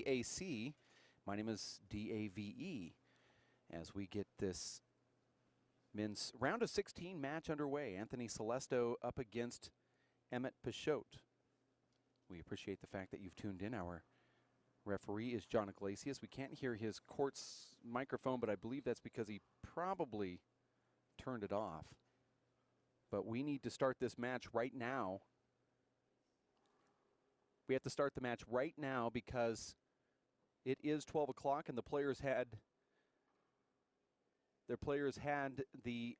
PAC. My name is DAVE. As we get this men's round of 16 match underway, Anthony Selestow up against Emmett Peixoto. We appreciate the fact that you've tuned in. Our referee is John Iglesias. We can't hear his court's microphone, but I believe that's because he probably turned it off. But we need to start this match right now. We have to start the match right now because it is 12 o'clock and the players had the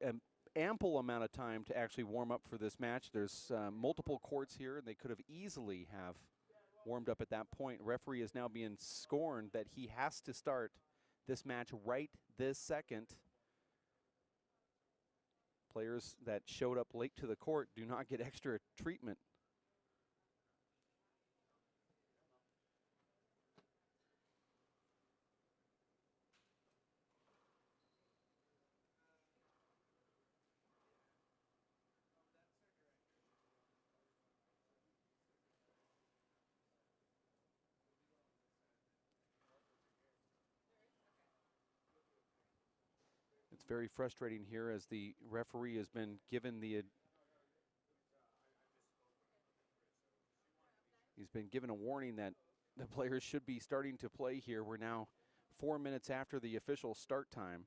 ample amount of time to actually warm up for this match. There's multiple courts here, and they could have easily have warmed up at that point. Referee is now being scorned that he has to start this match right this second. Players that showed up late to the court do not get extra treatment. It's very frustrating here as the referee has been given he's been given a warning that the players should be starting to play here. We're now 4 minutes after the official start time.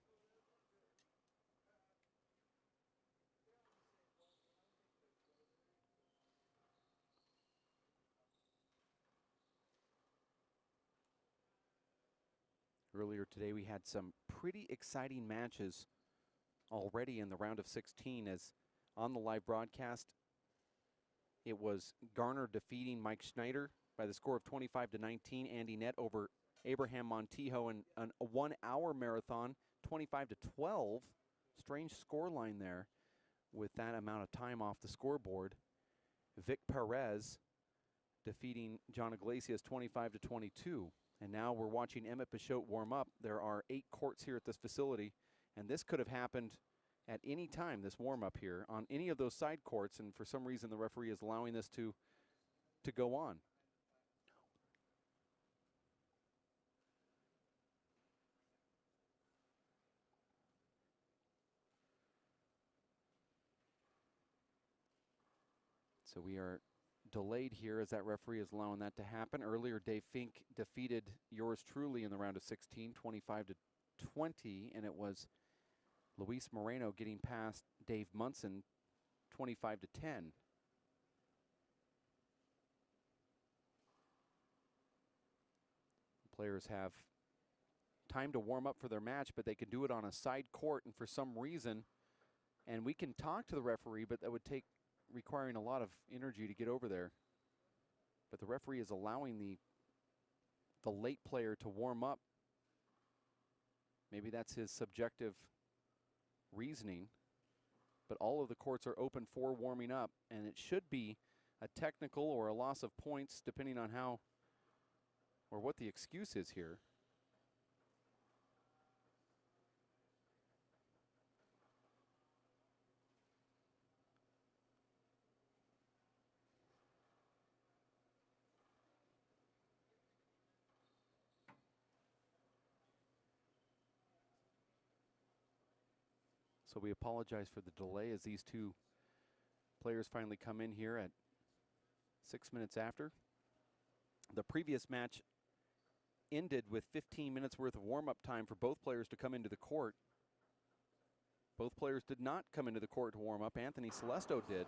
Earlier today, we had some pretty exciting matches already in the round of 16, as on the live broadcast, it was Garner defeating Mike Schneider by the score of 25-19. Andy Nett over Abraham Montijo in a 1 hour marathon, 25-12. Strange score line there with that amount of time off the scoreboard. Vic Perez defeating John Iglesias 25-22. And now we're watching Emmett Peixoto warm up. There are 8 courts here at this facility, and this could have happened at any time, this warm-up here, on any of those side courts, and for some reason the referee is allowing this to go on. So we are delayed here as that referee is allowing that to happen. Earlier, Dave Fink defeated yours truly in the round of 16, 25-20, and it was Luis Moreno getting past Dave Munson, 25-10. Players have time to warm up for their match, but they can do it on a side court, and for some reason, and we can talk to the referee, but that would take requiring a lot of energy to get over there. But the referee is allowing the late player to warm up. Maybe that's his subjective reasoning. But all of the courts are open for warming up, and it should be a technical or a loss of points depending on how or what the excuse is here. So we apologize for the delay as these two players finally come in here at 6 minutes after. The previous match ended with 15 minutes worth of warm-up time for both players to come into the court. Both players did not come into the court to warm up. Anthony Selestow did,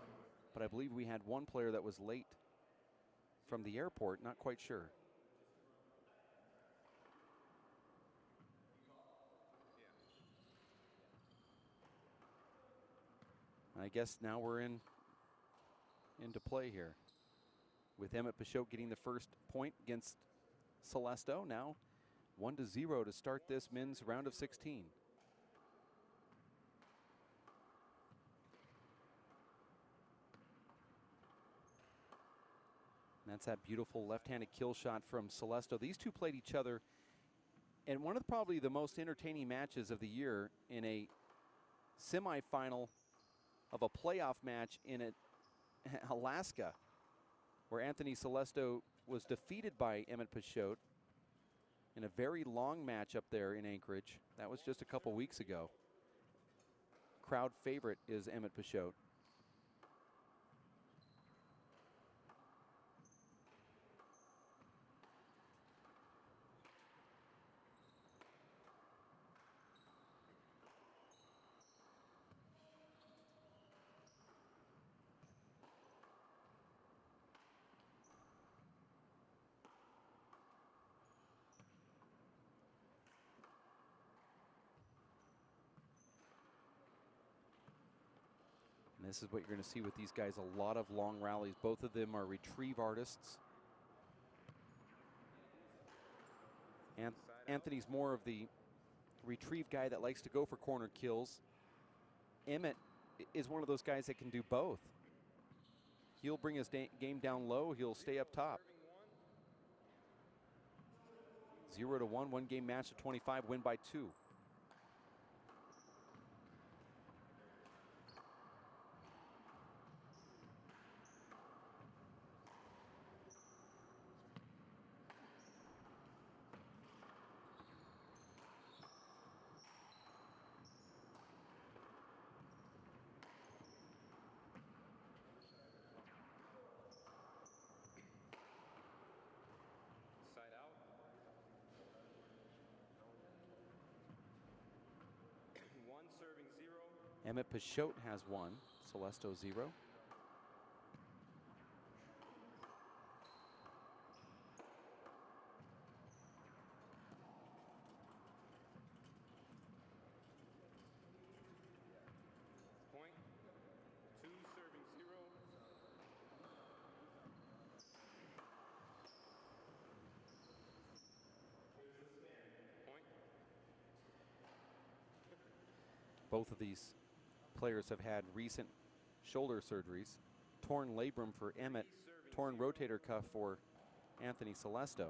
but I believe we had one player that was late from the airport, not quite sure. I guess now we're into play here with Emmett Peixoto getting the first point against Selestow. Now 1-0 to start this men's round of 16. And that's that beautiful left-handed kill shot from Selestow. These two played each other in one of probably the most entertaining matches of the year in a semifinal of a playoff match in Alaska, where Anthony Selestow was defeated by Emmett Peixoto in a very long match up there in Anchorage. That was just a couple weeks ago. Crowd favorite is Emmett Peixoto. And this is what you're going to see with these guys, a lot of long rallies. Both of them are retrieve artists. And Anthony's more of the retrieve guy that likes to go for corner kills. Emmett is one of those guys that can do both. He'll bring his game down low, he'll stay up top. 0-1, one game match of 25, win by 2. Emmett Peixoto has 1, Selestow 0. Point, 2 serving 0. Point. Both of these players have had recent shoulder surgeries. Torn labrum for Emmett, torn rotator cuff for Anthony Selestow.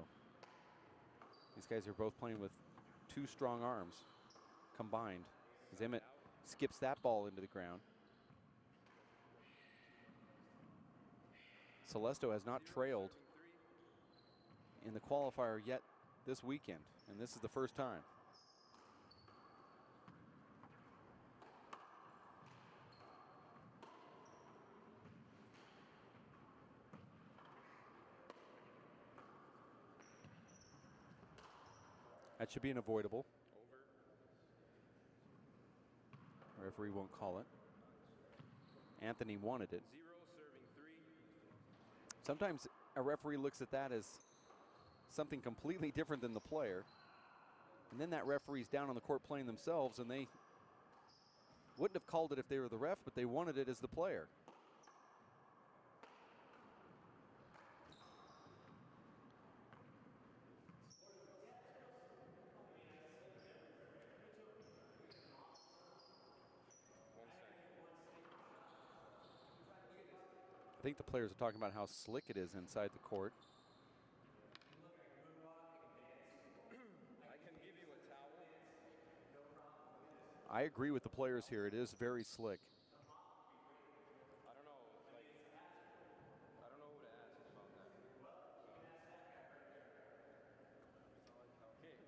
These guys are both playing with 2 strong arms combined. As Emmett skips that ball into the ground. Selestow has not trailed in the qualifier yet this weekend, and this is the first time. That should be an avoidable. The referee won't call it. Anthony wanted it. 0 serving 3. Sometimes a referee looks at that as something completely different than the player. And then that referee's down on the court playing themselves, and they wouldn't have called it if they were the ref, but they wanted it as the player. I think the players are talking about how slick it is inside the court. I can give you a towel. I agree with the players here. It is very slick. I don't know, I don't know who to ask about that. Okay.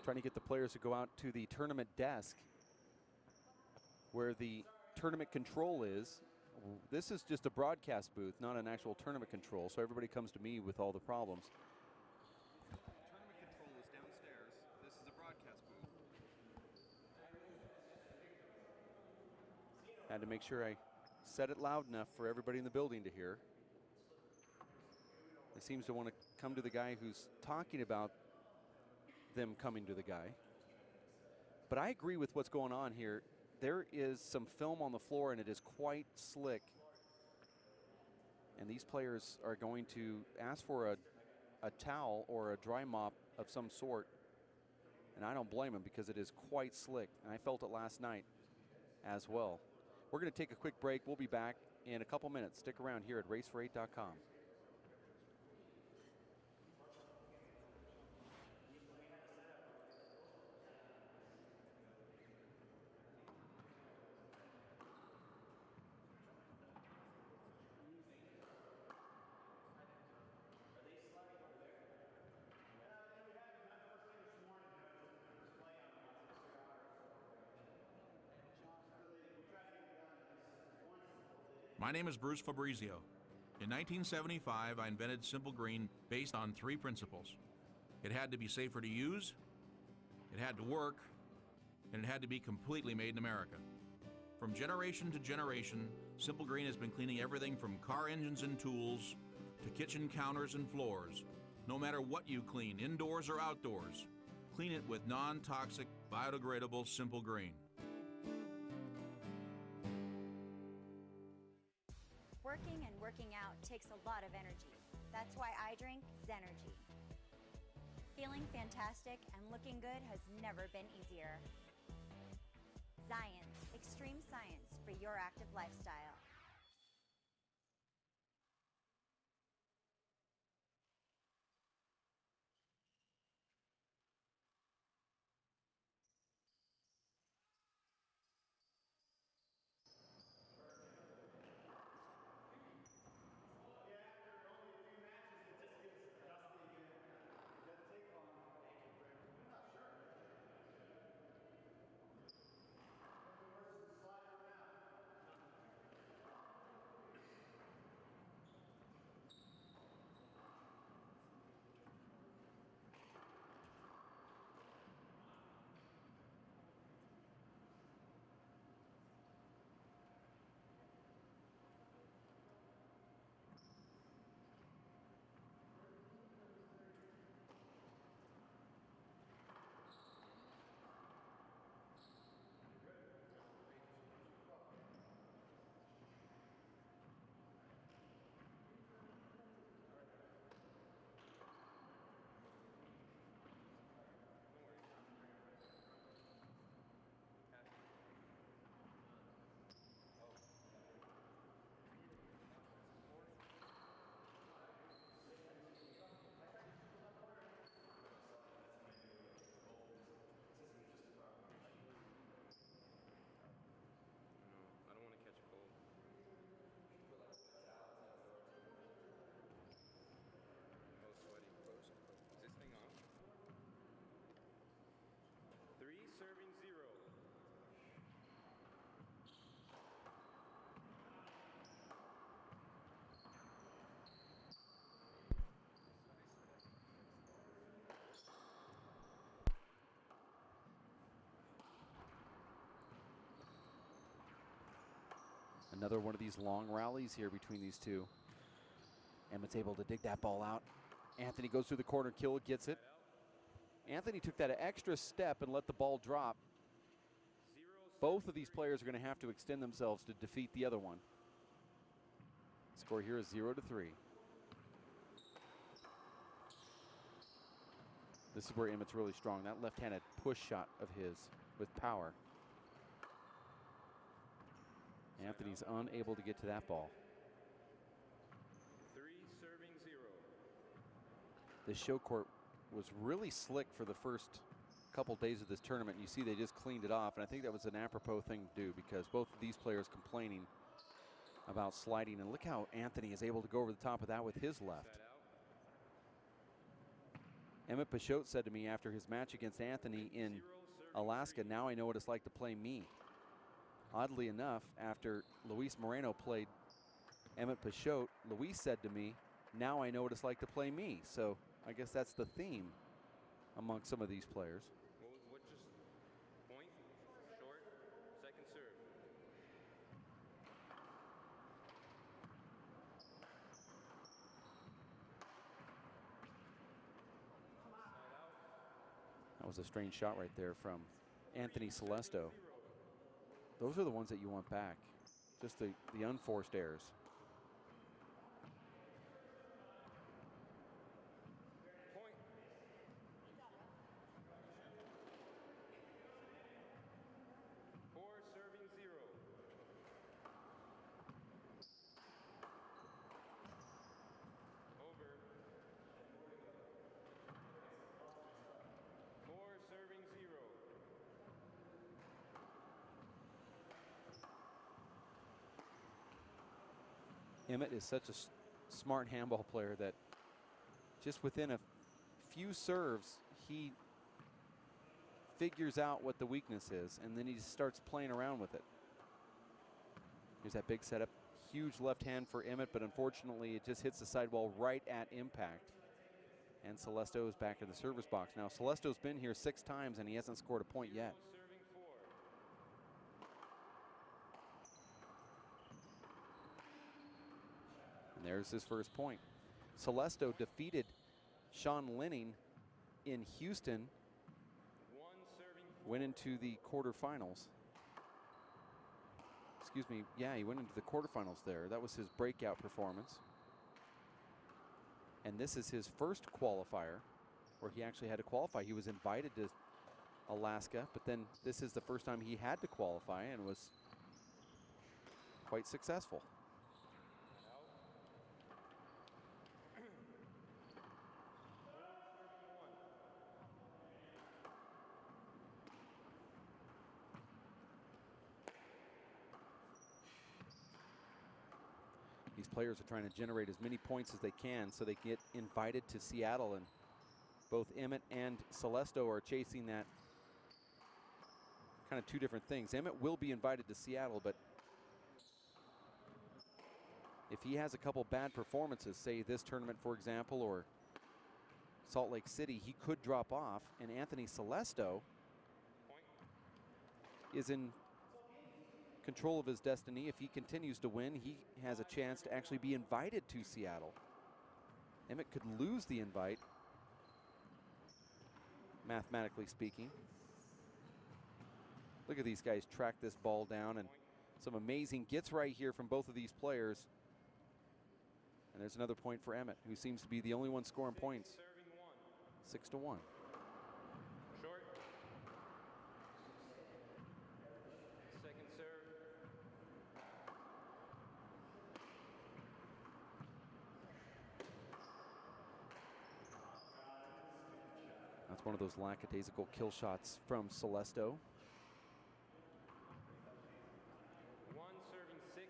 Trying to get the players to go out to the tournament desk where the tournament control is. This is just a broadcast booth, not an actual tournament control, so everybody comes to me with all the problems. Tournament control is downstairs. This is a broadcast booth. Had to make sure I said it loud enough for everybody in the building to hear. He seems to want to come to the guy who's talking about them coming to the guy. But I agree with what's going on here. There is some film on the floor, and it is quite slick. And these players are going to ask for a towel or a dry mop of some sort. And I don't blame them because it is quite slick. And I felt it last night as well. We're going to take a quick break. We'll be back in a couple minutes. Stick around here at racefor8.com. My name is Bruce Fabrizio. In 1975, I invented Simple Green based on 3 principles. It had to be safer to use, it had to work, and it had to be completely made in America. From generation to generation, Simple Green has been cleaning everything from car engines and tools to kitchen counters and floors. No matter what you clean, indoors or outdoors, clean it with non-toxic, biodegradable Simple Green. Working and working out takes a lot of energy. That's why I drink Zenergy. Feeling fantastic and looking good has never been easier. Science, extreme science for your active lifestyle. I don't want to catch a cold. Oh, sweaty. Is this thing on? 3 serving 0. Another one of these long rallies here between these two. Emmett's able to dig that ball out. Anthony goes through the corner, Kill gets it. Anthony took that extra step and let the ball drop. Both of these players are going to have to extend themselves to defeat the other one. Score here is 0-3. This is where Emmett's really strong. That left-handed push shot of his with power. Anthony's unable to get to that ball. 3 serving 0. The show court was really slick for the first couple days of this tournament. You see they just cleaned it off, and I think that was an apropos thing to do because both of these players complaining about sliding, and look how Anthony is able to go over the top of that with his left. Emmett Peixoto said to me after his match against Anthony in Alaska, "Now I know what it's like to play me." Oddly enough, after Luis Moreno played Emmett Peixoto, Luis said to me, "Now I know what it's like to play me." So I guess that's the theme among some of these players. What just point, short, second serve. That was a strange shot right there from Anthony Selestow. Those are the ones that you want back. Just the unforced errors. Point. 4 serving 0. Over. 4 serving 0. Emmett is such a smart handball player that just within a few serves, he figures out what the weakness is, and then he just starts playing around with it. Here's that big setup. huge left hand for Emmett, but unfortunately it just hits the sidewall right at impact. And Selestow is back in the service box. Now, Selestow's been here 6 times and he hasn't scored a point yet. Serving 4. And there's his first point. Selestow defeated Sean Linning in Houston, 1 serving 4. went into the quarterfinals. Excuse me, yeah, he went into the quarterfinals there. That was his breakout performance. And this is his first qualifier where he actually had to qualify. He was invited to Alaska, but then this is the first time he had to qualify and was quite successful. These players are trying to generate as many points as they can so they get invited to Seattle, and both Emmett and Selestow are chasing that. Kind of two different things. Emmett will be invited to Seattle, but if he has a couple bad performances, say this tournament, for example, or Salt Lake City, he could drop off, and Anthony Selestow is in control of his destiny. If he continues to win, he has a chance to actually be invited to Seattle. Emmett could lose the invite, mathematically speaking. Look at these guys track this ball down, and some amazing gets right here from both of these players. And there's another point for Emmett, who seems to be the only one scoring points. 6-1. Short. Second serve. That's one of those lackadaisical kill shots from Selestow. 1 serving 6.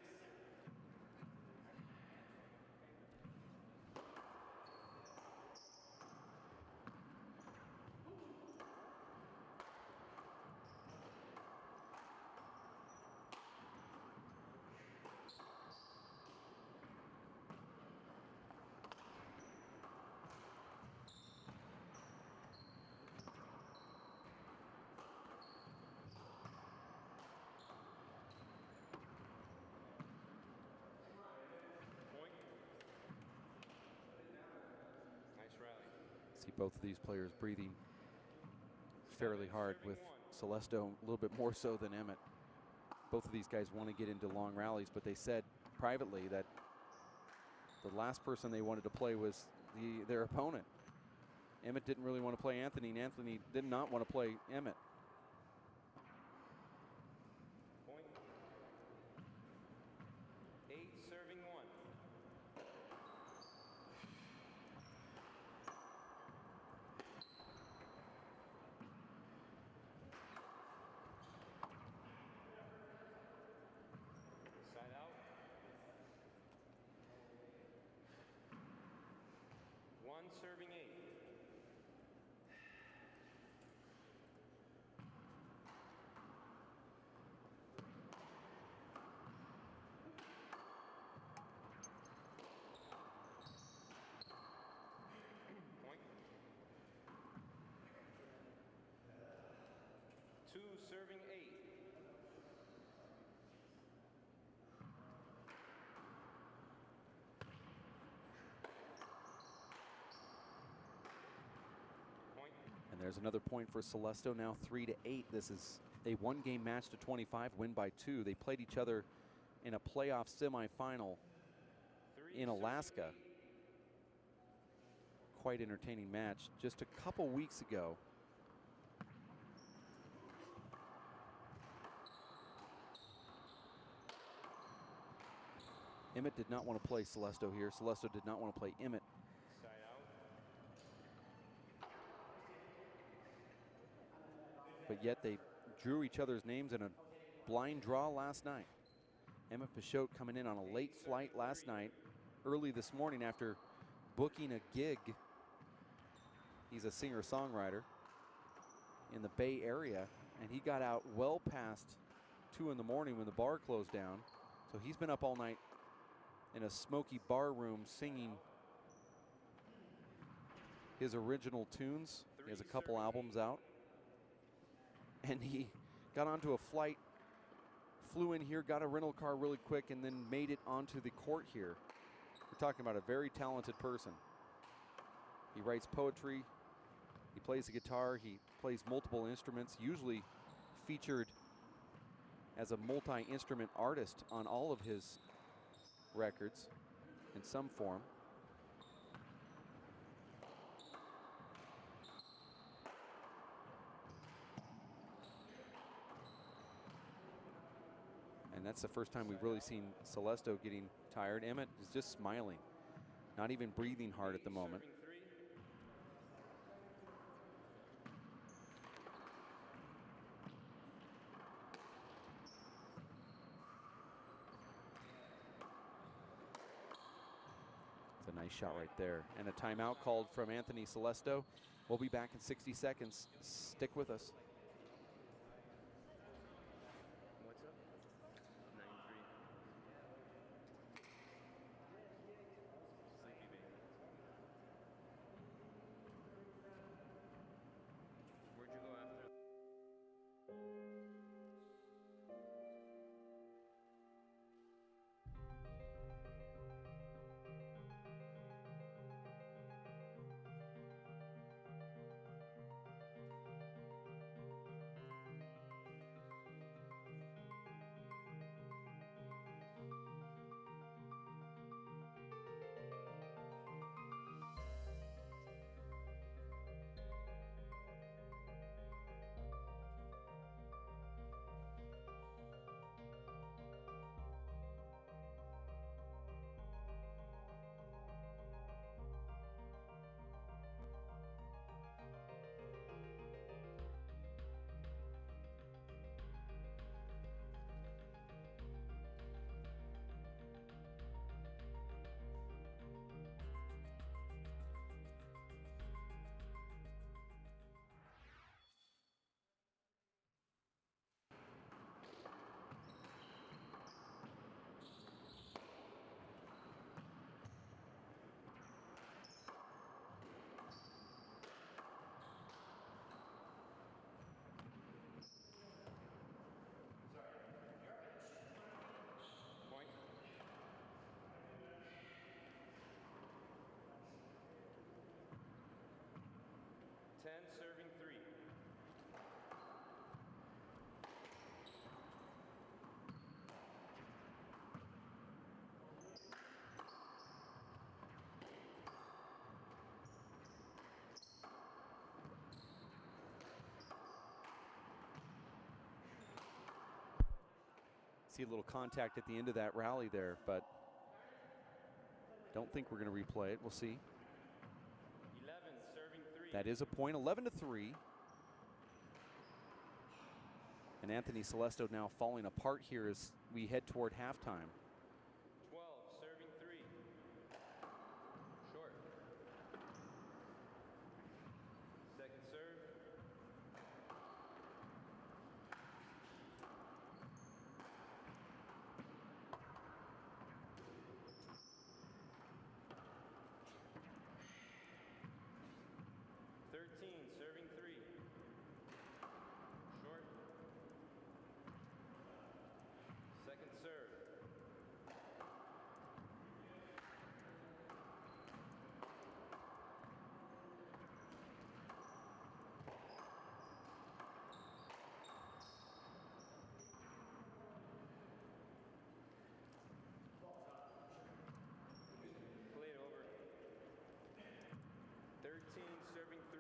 Point. Nice rally. See both of these players breathing fairly hard, with Selestow a little bit more so than Emmett. Both of these guys want to get into long rallies, but they said privately that the last person they wanted to play was their opponent. Emmett didn't really want to play Anthony, and Anthony did not want to play Emmett. Point. 8 serving 1. Side out. 1 serving 8. Point. 2 serving 8. Point. And there's another point for Selestow, now 3-8. This is a one-game match to 25, win by 2. They played each other in a playoff semifinal 3 in serving Alaska. 8. Quite entertaining match just a couple weeks ago. Emmett did not want to play Selestow here. Selestow did not want to play Emmett. Side out. But yet they drew each other's names in a blind draw last night. Emmett Peixoto coming in on a late flight last night, early this morning after booking a gig. He's a singer-songwriter in the Bay Area, and he got out well past 2 in the morning when the bar closed down. So he's been up all night in a smoky bar room singing his original tunes. He has a couple albums out. And he got onto a flight, flew in here, got a rental car really quick, and then made it onto the court here. We're talking about a very talented person. He writes poetry, he plays the guitar, he plays multiple instruments, usually featured as a multi-instrument artist on all of his records in some form. And that's the first time we've really seen Selestow getting tired. Emmett is just smiling, not even breathing hard at the moment. It's a nice shot right there. And a timeout called from Anthony Selestow. We'll be back in 60 seconds. Stick with us. What's up? 9-3. Sleepy baby. Where'd you go after? Point. 10, serving 3. See a little contact at the end of that rally there, but don't think we're going to replay it. We'll see. 11, serving 3. That is a point, 11-3. And Anthony Selestow now falling apart here as we head toward halftime. 12, serving 3. Short. Second serve. 13, serving 3. Short. Second serve. 13, serving 3.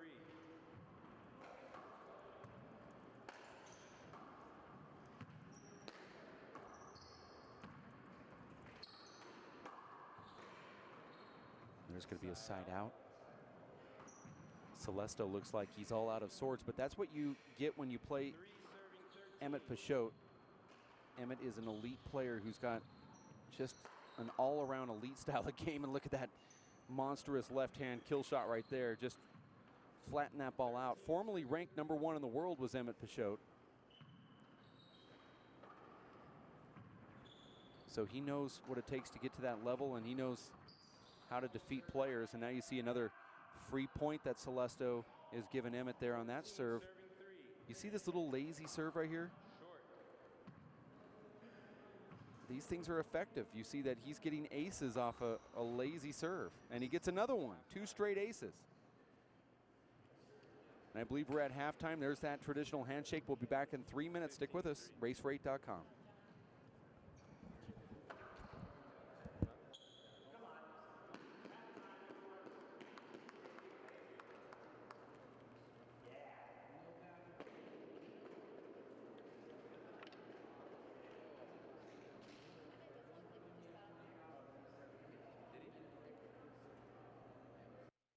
There's going to be a side out. Selestow looks like he's all out of sorts, but that's what you get when you play 3, serving 13. Emmett Peixoto. Emmett is an elite player who's got just an all-around elite style of game, and look at that monstrous left-hand kill shot right there. Just flatten that ball out. Formerly ranked number 1 in the world was Emmett Peixoto. So he knows what it takes to get to that level, and he knows how to defeat players. And now you see another free point that Selestow is giving Emmett there on that serve. You see this little lazy serve right here? These things are effective. You see that he's getting aces off a lazy serve, and he gets another one, 2 straight aces. And I believe we're at halftime. There's that traditional handshake. We'll be back in 3 minutes. Stick with us, racerate.com.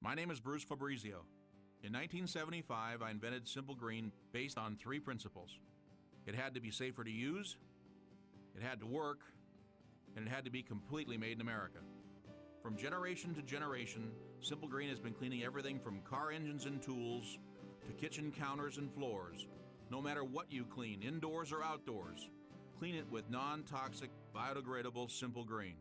My name is Bruce Fabrizio. In 1975, I invented Simple Green based on 3 principles. It had to be safer to use, it had to work, and it had to be completely made in America. From generation to generation, Simple Green has been cleaning everything from car engines and tools to kitchen counters and floors. No matter what you clean, indoors or outdoors, clean it with non-toxic, biodegradable Simple Green.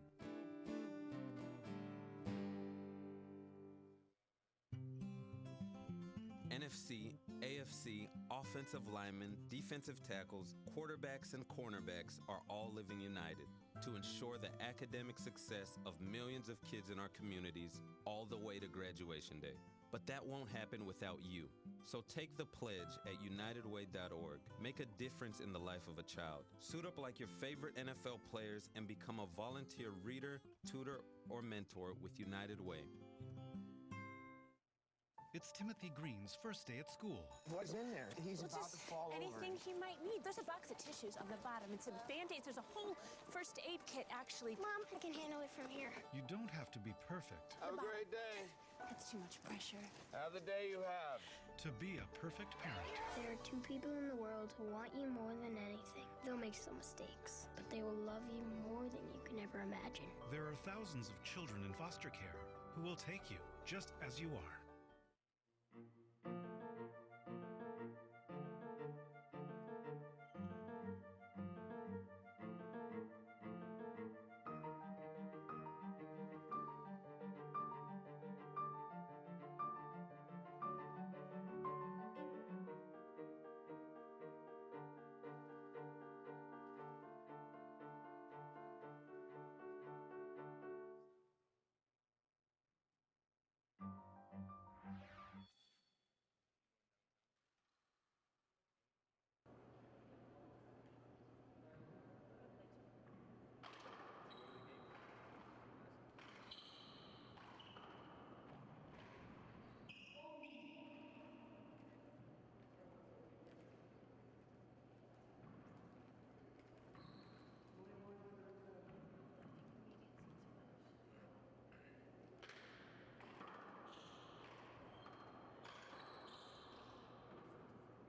NFC, AFC, offensive linemen, defensive tackles, quarterbacks, and cornerbacks are all living united to ensure the academic success of millions of kids in our communities all the way to graduation day. But that won't happen without you. So take the pledge at unitedway.org. Make a difference in the life of a child. Suit up like your favorite NFL players and become a volunteer reader, tutor, or mentor with United Way. It's Timothy Green's first day at school. What's in there? He's about to fall anything over. he might need. There's a box of tissues on the bottom and some Band-Aids. There's a whole first aid kit, actually. Mom, I can handle it from here. You don't have to be perfect Have a great day. That's too much pressure. Have the day you have. to be a perfect parent. There are 2 people in the world who want you more than anything. They'll make some mistakes, but they will love you more than you can ever imagine. There are thousands of children in foster care who will take you just as you are.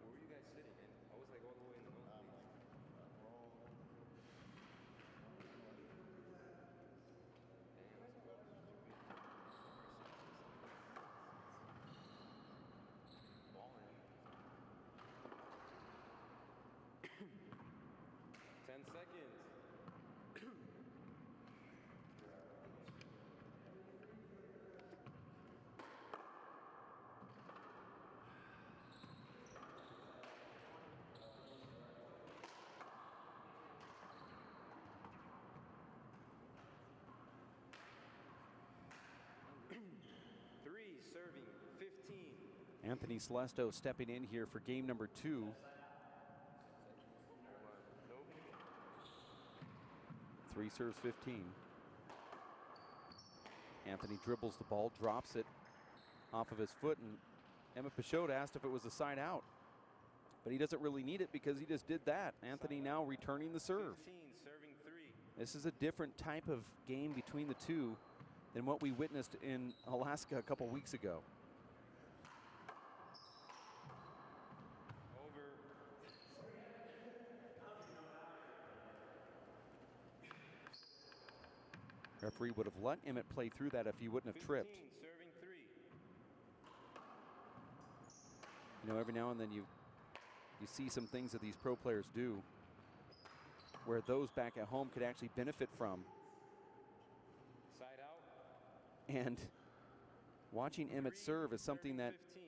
Where were you guys sitting in? I was like all the way in the nosebleeds. Balling. 10 seconds. Three serving 15. Anthony Selestow stepping in here for game number 2. Nope. 3 serves 15. Anthony dribbles the ball, drops it off of his foot, and Emmett Peixoto asked if it was a side out. But he doesn't really need it because he just did that. Anthony now returning the serve. 15 serving 3. This is a different type of game between the two than what we witnessed in Alaska a couple weeks ago. Over. Referee would have let Emmett play through that if he wouldn't have 15 tripped. serving 3. You know, every now and then you see some things that these pro players do. where those back at home could actually benefit from. Side out. And watching Emmett serve is something that 15.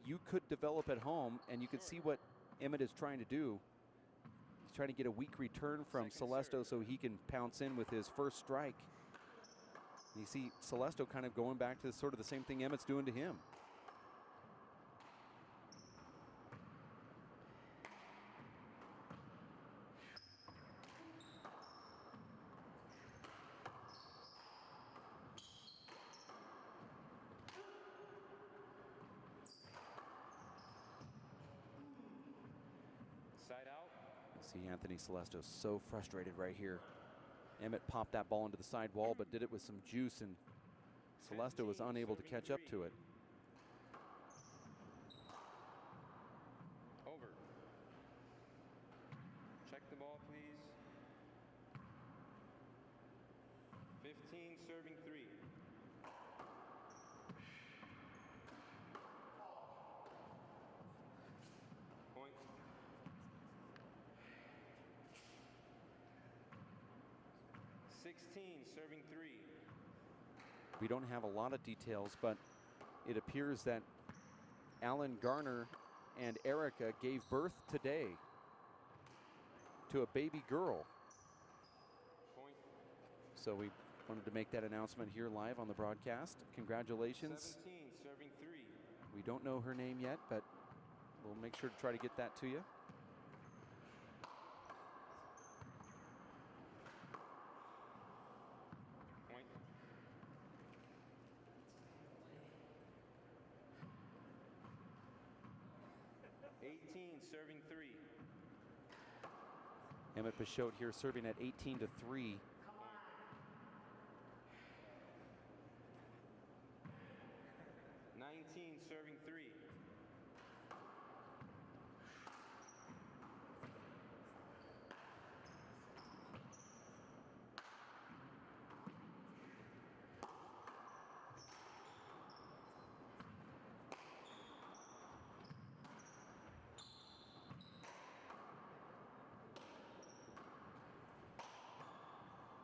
you could develop at home, and you could see what Emmett is trying to do. He's trying to get a weak return from Selestow so he can pounce in with his first strike. You see Selestow kind of going back to sort of the same thing Emmett's doing to him. Side out. See Anthony Selestow so frustrated right here. Emmett popped that ball into the side wall, but did it with some juice, and Selestow was unable to catch up to it. Over. Check the ball, please. 15, serving 3. Point. Serving 3. We don't have a lot of details, but it appears that Alan Garner and Erica gave birth today to a baby girl. Point. So we wanted to make that announcement here live on the broadcast. Congratulations. 17, serving 3. We don't know her name yet, but we'll make sure to try to get that to you. Point. 18, serving 3. Emmett Peixoto here serving at 18-3. Serving 3.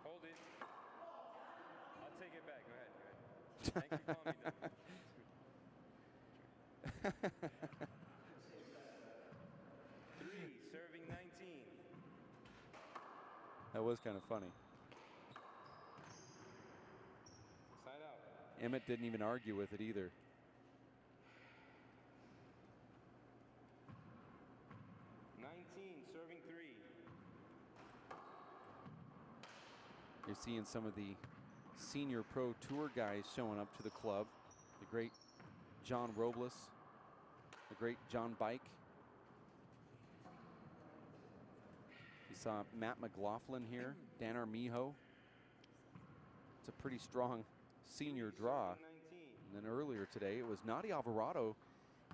Hold it. I'll take it back. Go ahead. Go ahead. Thank you for calling me down. Serving 19. That was kind of funny. Side out. Emmett didn't even argue with it either. Serving 3. You're seeing some of the senior pro tour guys showing up to the club. The great John Robles, the great John Bike. You saw Matt McLaughlin here, Dan Armijo. It's a pretty strong senior draw. And then earlier today, it was Nadi Alvarado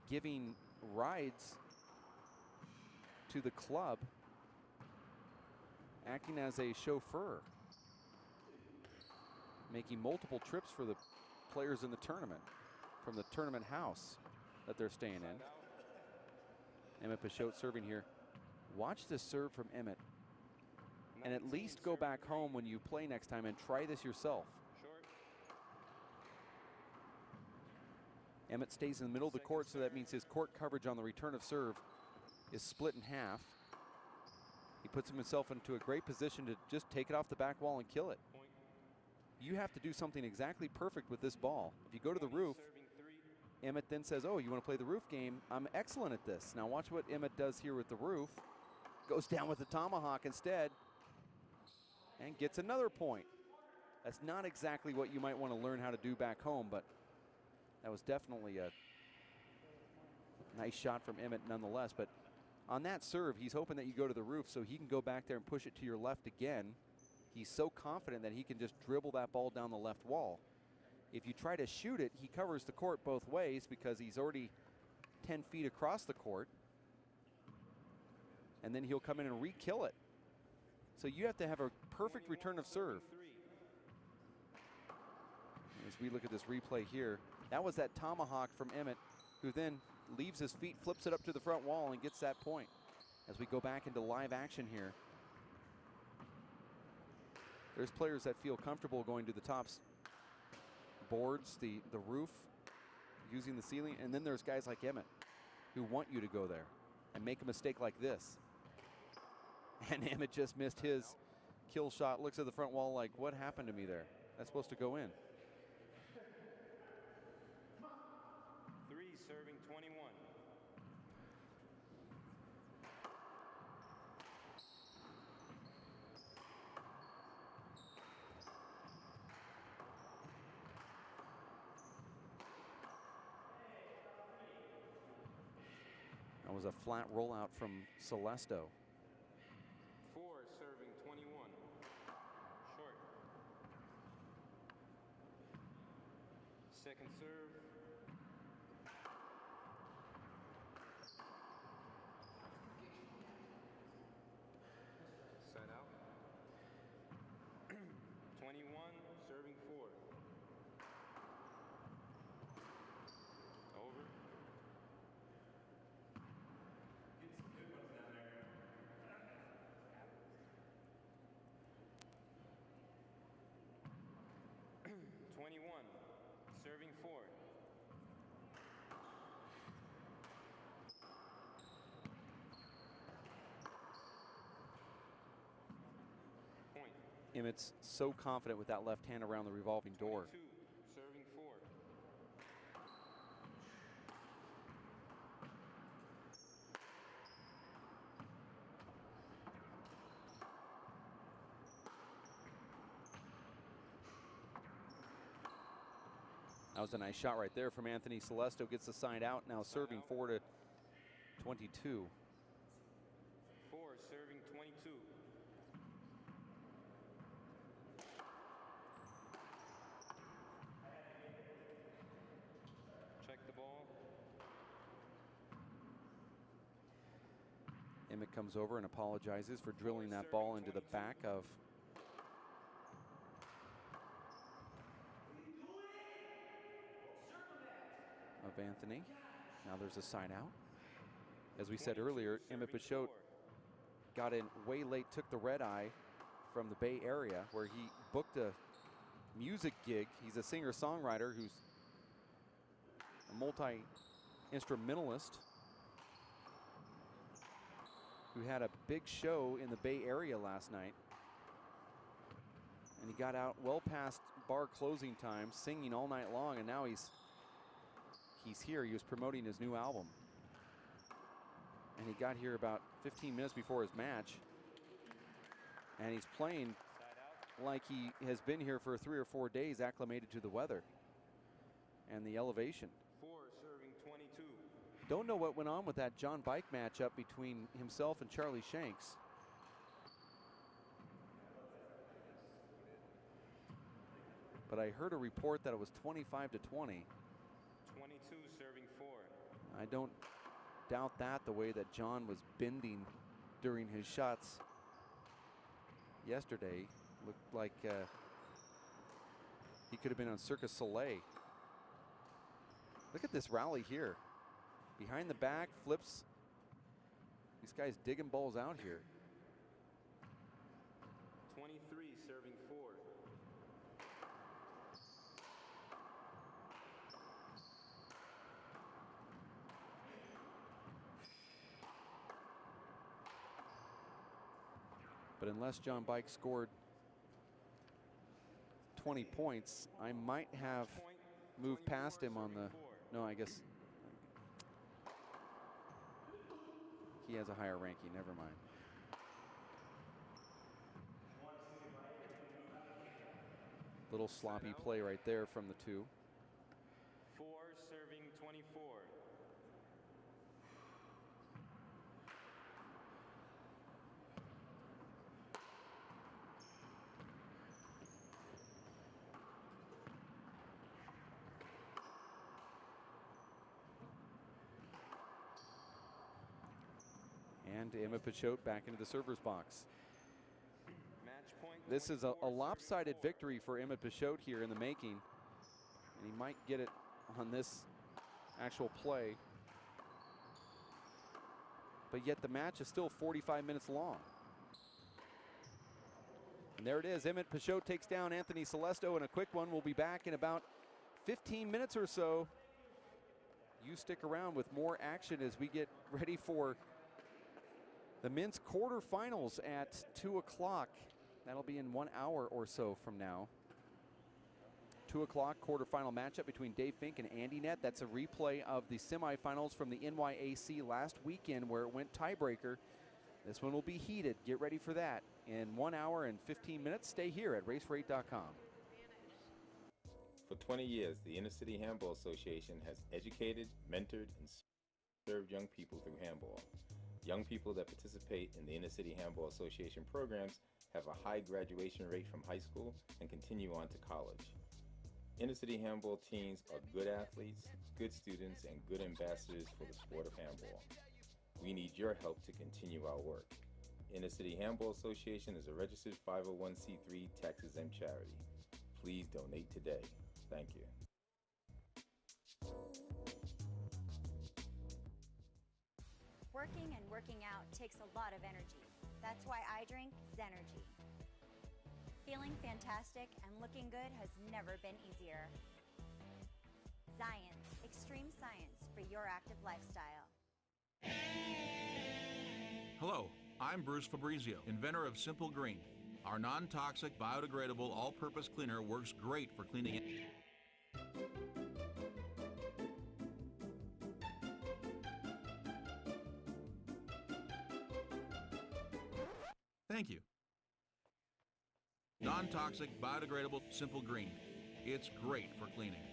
giving rides to the club, acting as a chauffeur, making multiple trips for the players in the tournament from the tournament house that they're staying in. Emmett Peixoto serving here. Watch this serve from Emmett, and at least go back home when you play next time and try this yourself. Short. Emmett stays in the middle of the court, so that means his court coverage on the return of serve is split in half. He puts himself into a great position to just take it off the back wall and kill it. Point. You have to do something exactly perfect with this ball. If you go to the roof, Serving 3. Emmett then says, oh, you want to play the roof game? I'm excellent at this. Now watch what Emmett does here with the roof. Goes down with the tomahawk instead and gets another point. That's not exactly what you might want to learn how to do back home, but that was definitely a nice shot from Emmett nonetheless. But on that serve, he's hoping that you go to the roof so he can go back there and push it to your left again. He's so confident that he can just dribble that ball down the left wall. If you try to shoot it, he covers the court both ways because he's already 10 feet across the court. And then he'll come in and re-kill it. So you have to have a perfect return of serve. As we look at this replay here, that was that tomahawk from Emmett, who then leaves his feet, flips it up to the front wall, and gets that point. As we go back into live action here, There's players that feel comfortable going to the tops boards, the roof, using the ceiling, and then there's guys like Emmett who want you to go there and make a mistake like this. And Emmett just missed his kill shot, looks at the front wall like, what happened to me there? That's supposed to go in. 3 serving 21. That was a flat rollout from Selestow. 4 serving 21. Short. Second serve. Side out. 21 serving 4. Over. Get some good ones down there. 21 serving 4. Point. Emmett's so confident with that left hand around the revolving door. 22 serving 4. That was a nice shot right there from Anthony Selestow. Gets the side out, now serving 4 to 22. 4 serving 22. Check the ball. Emmett comes over and apologizes for drilling that ball into the back of Anthony. Now there's a side out. As we said earlier, Emmett Peixoto got in way late, took the red eye from the Bay Area where he booked a music gig. He's a singer-songwriter who's a multi-instrumentalist who had a big show in the Bay Area last night. And he got out well past bar closing time, singing all night long, and now he's here. He was promoting his new album. And he got here about 15 minutes before his match. And he's playing like he has been here for 3 or 4 days, acclimated to the weather and the elevation. 4 serving 22. Don't know what went on with that John Bike matchup between himself and Charlie Shanks. But I heard a report that it was 25 to 20. 22 serving 4. I don't doubt that, the way that John was bending during his shots yesterday. Looked like he could have been on Circus Soleil. Look at this rally here. Behind the back, flips. These guys digging balls out here. 23 serving 4. But unless John Bike scored 20 points, I might have moved past him on the, no, I guess he has a higher ranking, never mind. Little sloppy play right there from the two. 4 serving 24. And Emmett Peixoto back into the server's box. Match point. This is a lopsided victory for Emmett Peixoto here in the making. And he might get it on this actual play. But yet the match is still 45 minutes long. And there it is. Emmett Peixoto takes down Anthony Selestow in a quick one. We'll be back in about 15 minutes or so. You stick around with more action as we get ready for the men's quarterfinals at 2 o'clock. That'll be in 1 hour or so from now. 2 o'clock quarterfinal matchup between Dave Fink and Andy Net. That's a replay of the semifinals from the NYAC last weekend where it went tiebreaker. This one will be heated. Get ready for that. In 1 hour and 15 minutes, stay here at racerate.com. For 20 years, the Inner City Handball Association has educated, mentored, and served young people through handball. Young people that participate in the Inner City Handball Association programs have a high graduation rate from high school and continue on to college. Inner City Handball teams are good athletes, good students, and good ambassadors for the sport of handball. We need your help to continue our work. Inner City Handball Association is a registered 501c3 tax-exempt charity. Please donate today. Thank you. Working and working out takes a lot of energy. That's why I drink Zenergy. Feeling fantastic and looking good has never been easier. Science, extreme science for your active lifestyle. Hello, I'm Bruce Fabrizio, inventor of Simple Green. Our non-toxic, biodegradable, all-purpose cleaner works great for cleaning. Thank you. Non-toxic, biodegradable, Simple Green. It's great for cleaning.